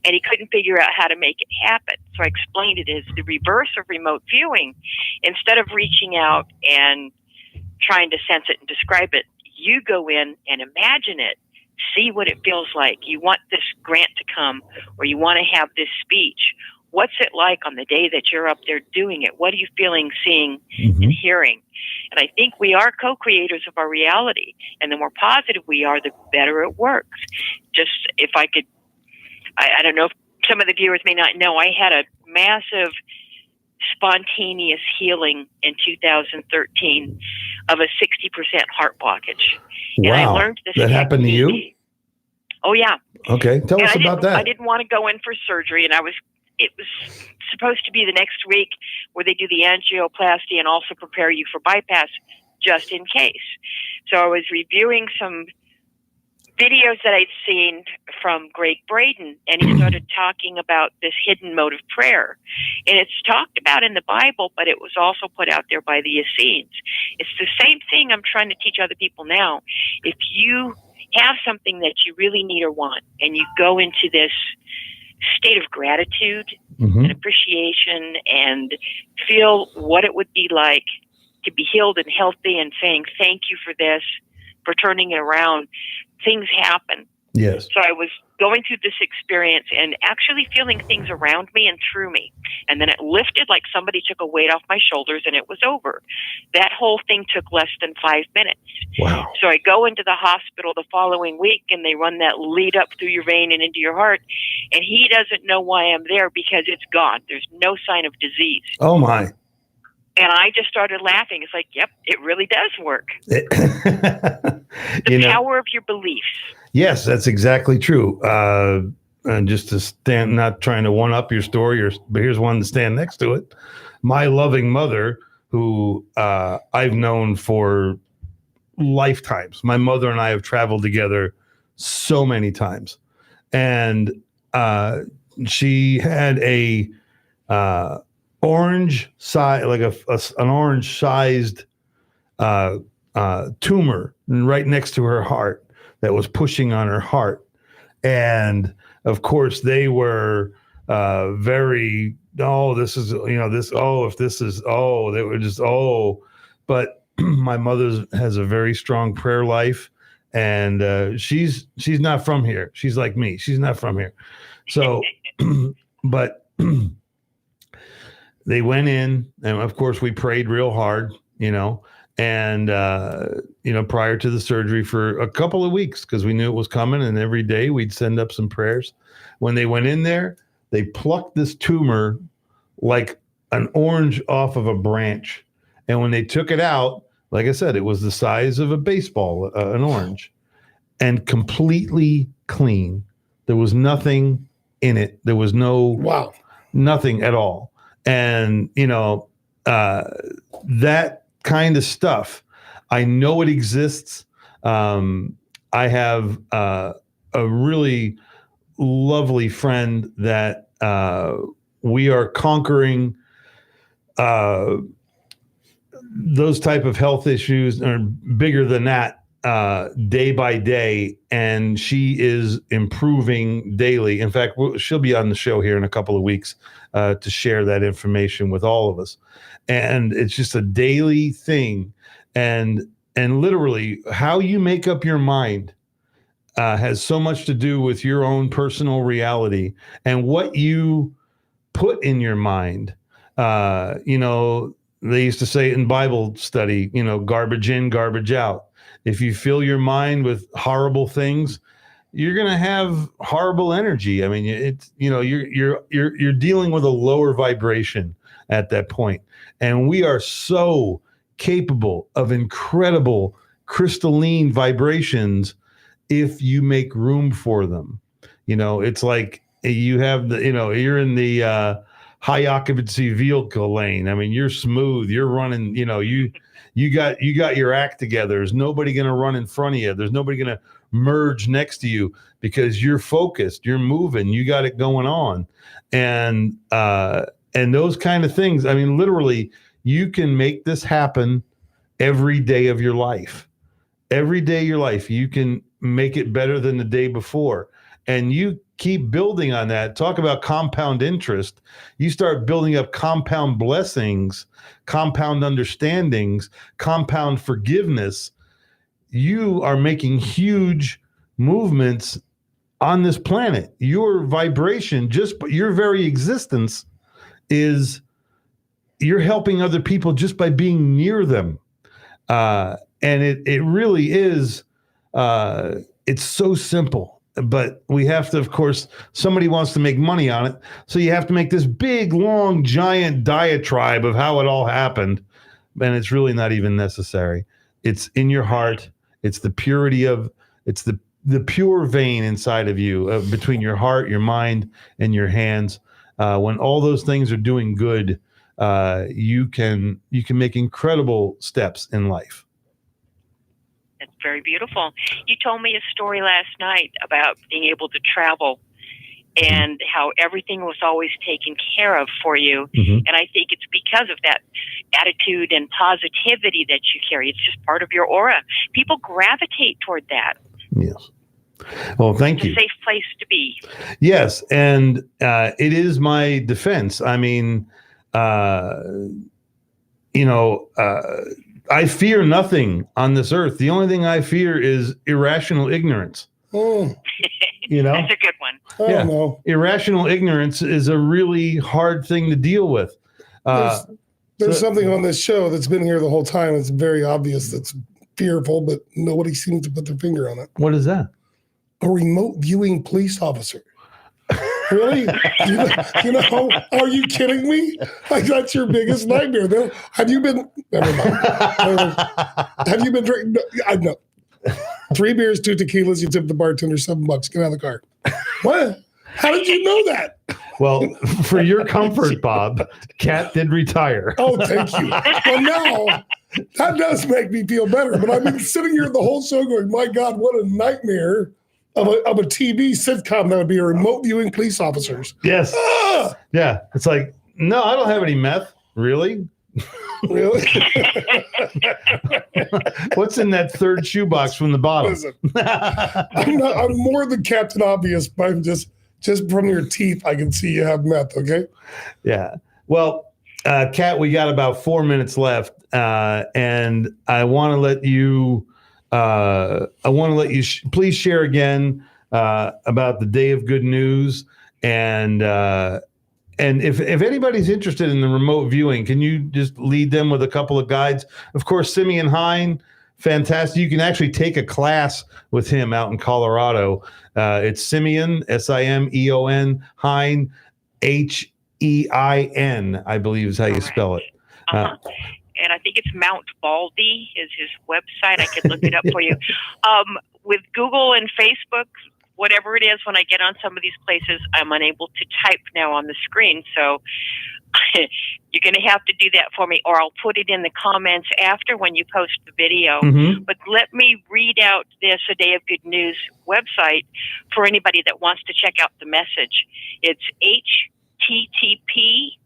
and he couldn't figure out how to make it happen. So I explained it as the reverse of remote viewing. Instead of reaching out and trying to sense it and describe it, you go in and imagine it. See what it feels like. You want this grant to come, or you want to have this speech. What's it like on the day that you're up there doing it? What are you feeling, seeing, and hearing? And I think we are co-creators of our reality. And the more positive we are, the better it works. Just if I could, I don't know if some of the viewers may not know, I had a massive spontaneous healing in 2013 of a 60% heart blockage. Wow. And I learned this. That happened to you? Oh, yeah. Okay. Tell us about that. I didn't want to go in for surgery, and it was supposed to be the next week where they do the angioplasty and also prepare you for bypass just in case. So I was reviewing some videos that I'd seen from Greg Braden, and he started talking about this hidden mode of prayer. And it's talked about in the Bible, but it was also put out there by the Essenes. It's the same thing I'm trying to teach other people now. If you have something that you really need or want, and you go into this state of gratitude and appreciation, and feel what it would be like to be healed and healthy, and saying thank you for this, for turning it around. Things happen. Yes. So I was going through this experience and actually feeling things around me and through me. And then it lifted like somebody took a weight off my shoulders, and it was over. That whole thing took less than 5 minutes. Wow. So I go into the hospital the following week, and they run that lead up through your vein and into your heart. And he doesn't know why I'm there because it's gone. There's no sign of disease. Oh, my. And I just started laughing. It's like, yep, it really does work. The power of your beliefs. Yes, that's exactly true. And just to stand, not trying to one up your story, but here's one to stand next to it. My loving mother, who I've known for lifetimes. My mother and I have traveled together so many times, and she had a orange size, like an orange sized tumor right next to her heart that was pushing on her heart. And of course they were very, this is, this, if this is, they were just, but my mother has a very strong prayer life, and she's not from here. She's like me. She's not from here. So, but they went in, and of course we prayed real hard, and prior to the surgery for a couple of weeks, because we knew it was coming, and every day we'd send up some prayers. When they went in there, they plucked this tumor like an orange off of a branch, and when they took it out, like I said, it was the size of a baseball, an orange, and completely clean. There was nothing in it. There was nothing at all. And that kind of stuff, I know it exists. I have a really lovely friend that we are conquering those type of health issues, or bigger than that, day by day, and she is improving daily. In fact, she'll be on the show here in a couple of weeks to share that information with all of us. And it's just a daily thing, and literally how you make up your mind has so much to do with your own personal reality and what you put in your mind. They used to say in Bible study, garbage in, garbage out. If you fill your mind with horrible things, you're going to have horrible energy. I mean, it's, you're dealing with a lower vibration at that point. And we are so capable of incredible crystalline vibrations if you make room for them. It's like you have you're in the high occupancy vehicle lane. I mean, you're smooth, you're running, you got your act together. There's nobody going to run in front of you. There's nobody going to merge next to you because you're focused, you're moving, you got it going on. And those kind of things. I mean, literally, you can make this happen every day of your life. Every day of your life, you can make it better than the day before. And you keep building on that. Talk about compound interest. You start building up compound blessings, compound understandings, compound forgiveness. You are making huge movements on this planet. Your vibration, just your very existence, is you're helping other people just by being near them. And it really is, it's so simple, but we have to, of course, somebody wants to make money on it. So you have to make this big, long, giant diatribe of how it all happened. And it's really not even necessary. It's in your heart. It's the purity it's the pure vein inside of you, between your heart, your mind, and your hands. When all those things are doing good, you can make incredible steps in life. It's very beautiful. You told me a story last night about being able to travel and how everything was always taken care of for you. Mm-hmm. And I think it's because of that attitude and positivity that you carry. It's just part of your aura. People gravitate toward that. Yes. Well, thank It's you. a safe place to be. Yes, and it is my defense. I mean, I fear nothing on this earth. The only thing I fear is irrational ignorance. Oh. That's a good one. I don't know. Irrational ignorance is a really hard thing to deal with. There's something on this show that's been here the whole time. It's very obvious that's fearful, but nobody seems to put their finger on it. What is that? A remote viewing police officer. Really? Are you kidding me? Like, that's your biggest nightmare. Have you been, never mind. Have you been drinking? No, I know. 3 beers, 2 tequilas, you tip the bartender $7. Get out of the car. What? How did you know that? Well, for your comfort, Bob, Kat did retire. Oh, thank you. Well, now, that does make me feel better. But I've been sitting here the whole show going, my God, what a nightmare of a TV sitcom that would be a remote viewing police officers. Yes. Ah! Yeah. It's like, no, I don't have any meth. Really? Really? What's in that third shoebox from the bottom? Listen, I'm more than Captain Obvious, but I'm just from your teeth, I can see you have meth, okay? Yeah. Well, Kat, we got about 4 minutes left, and I want to let you please share again about the Day of Good News, and if anybody's interested in the remote viewing, can you just lead them with a couple of guides? Of course, Simeon Hein, fantastic. You can actually take a class with him out in Colorado. It's Simeon, Simeon, Hein, Hein, I believe is how you spell it. And I think it's Mount Baldy is his website. I could look it up for you. With Google and Facebook, whatever it is, when I get on some of these places, I'm unable to type now on the screen. So you're going to have to do that for me, or I'll put it in the comments after when you post the video. Mm-hmm. But let me read out this A Day of Good News website for anybody that wants to check out the message. It's http://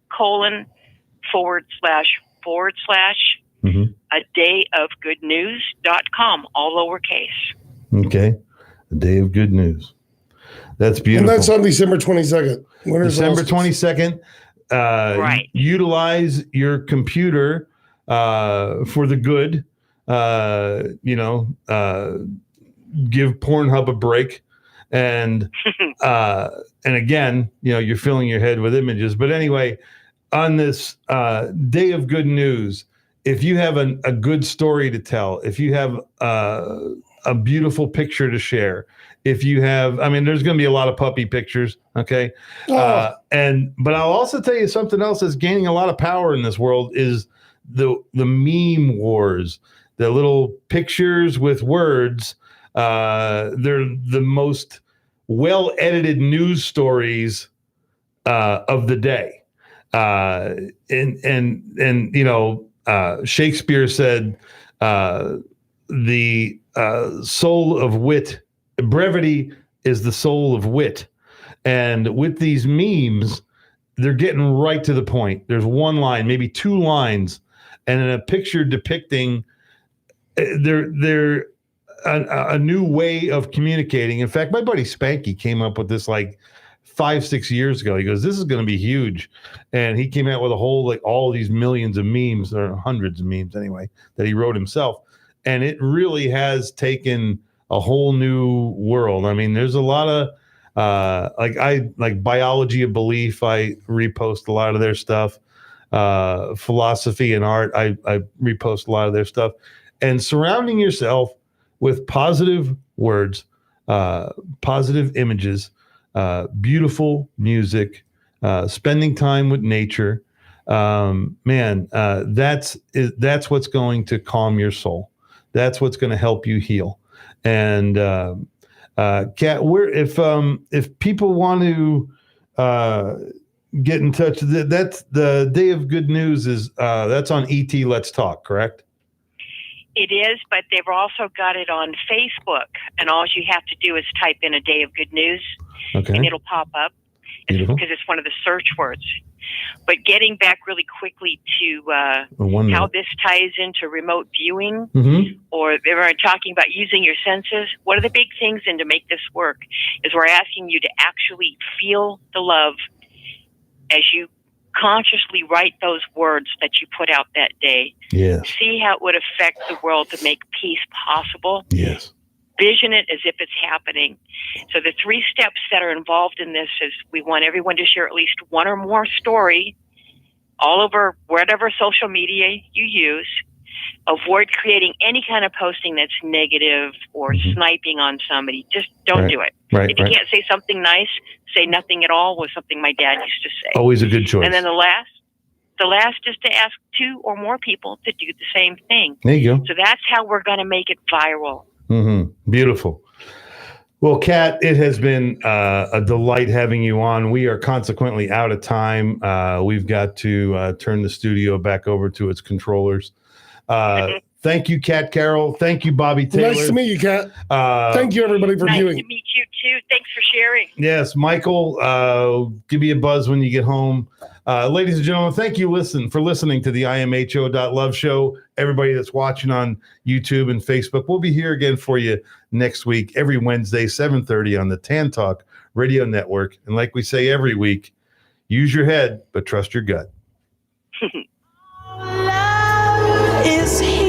adayofgoodnews.com, all lowercase. Okay. A Day of Good News. That's beautiful. And that's on December 22nd. December 22nd. Right. Utilize your computer for the good. Give Pornhub a break. And again, you're filling your head with images. But anyway, on this Day of Good News, if you have a good story to tell, if you have a beautiful picture to share, if you have, there's going to be a lot of puppy pictures, okay? But I'll also tell you something else that's gaining a lot of power in this world is the meme wars, the little pictures with words. They're the most well-edited news stories of the day. Shakespeare said, the soul of wit, brevity is the soul of wit. And with these memes, they're getting right to the point. There's one line, maybe 2 lines, and in a picture depicting they're a new way of communicating. In fact, my buddy Spanky came up with this like 5-6 years ago. He goes, this is going to be huge. And he came out with a whole, all these millions of memes, or hundreds of memes anyway, that he wrote himself. And it really has taken a whole new world. There's a lot of, like Biology of Belief. I repost a lot of their stuff. Philosophy and Art. I repost a lot of their stuff. And surrounding yourself with positive words, positive images, beautiful music, spending time with nature, that's what's going to calm your soul. That's what's going to help you heal. And Kat, if people want to get in touch, that's the Day of Good News is that's on ET Let's Talk, correct? It is, but they've also got it on Facebook, and all you have to do is type in A Day of Good News, okay, and it'll pop up because it's one of the search words. But getting back really quickly to how this ties into remote viewing, or they were talking about using your senses. One of the big things, and to make this work, is we're asking you to actually feel the love as you consciously write those words that you put out that day. Yes. See how it would affect the world to make peace possible. Yes. Vision it as if it's happening. So the 3 steps that are involved in this is we want everyone to share at least one or more story all over whatever social media you use. Avoid creating any kind of posting that's negative or sniping on somebody. Just don't do it. Right, if you can't say something nice, say nothing at all, was something my dad used to say. Always a good choice. And then the last is to ask 2 or more people to do the same thing. There you go. So that's how we're going to make it viral. Beautiful. Well, Kat, it has been a delight having you on. We are consequently out of time. We've got to turn the studio back over to its controllers. Thank you, Kat Carroll. Thank you, Bobby Taylor. Nice to meet you, Kat. Thank you, everybody, for viewing. Nice to meet you, too. Thanks for sharing. Yes, Michael, give me a buzz when you get home. Ladies and gentlemen, thank you for listening to the imho.love show. Everybody that's watching on YouTube and Facebook, we'll be here again for you next week, every Wednesday, 7:30 on the Tan Talk Radio Network. And like we say every week, use your head, but trust your gut. Love is here.